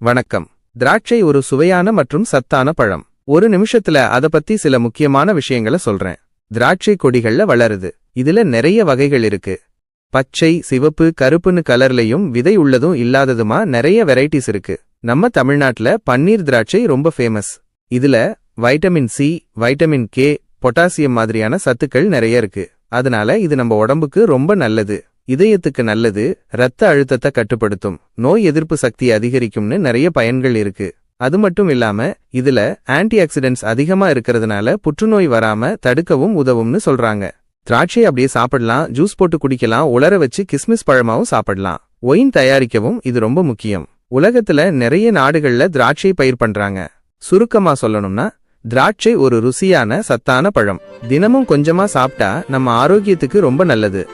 வணக்கம். திராட்சை ஒரு சுவையான மற்றும் சத்தான பழம். ஒரு நிமிஷத்துல அத பத்தி சில முக்கியமான விஷயங்களை சொல்றேன். திராட்சை கொடிகள்ல வளருது. இதுல நிறைய வகைகள் இருக்கு. பச்சை, சிவப்பு, கருப்புன்னு கலர்லயும் விதை உள்ளதும் இல்லாததுமா நிறைய வெரைட்டிஸ் இருக்கு. நம்ம தமிழ்நாட்டுல பன்னீர் திராட்சை ரொம்ப ஃபேமஸ். இதுல vitamin C, vitamin K, potassium மாதிரியான சத்துக்கள் நிறைய இருக்கு. அதனால இது நம்ம உடம்புக்கு ரொம்ப நல்லது. இதயத்துக்கு நல்லது, இரத்த அழுத்தத்தை கட்டுப்படுத்தும், நோய் எதிர்ப்பு சக்தி அதிகரிக்கும்னு நிறைய பயன்கள் இருக்கு. அது மட்டும் இல்லாம இதுல ஆன்டி ஆக்சிடென்ட்ஸ் அதிகமா இருக்கிறதுனால புற்றுநோய் வராம தடுக்கவும் உதவும்னு சொல்றாங்க. திராட்சை அப்படியே சாப்பிடலாம், ஜூஸ் போட்டு குடிக்கலாம், உலர வச்சு கிஸ்மிஸ் பழமாவும் சாப்பிடலாம். ஒயின் தயாரிக்கவும் இது ரொம்ப முக்கியம். உலகத்துல நிறைய நாடுகள்ல திராட்சை பயிர் பண்றாங்க. சுருக்கமா சொல்லணும்னா, திராட்சை ஒரு ருசியான சத்தான பழம். தினமும் கொஞ்சமா சாப்பிட்டா நம்ம ஆரோக்கியத்துக்கு ரொம்ப நல்லது.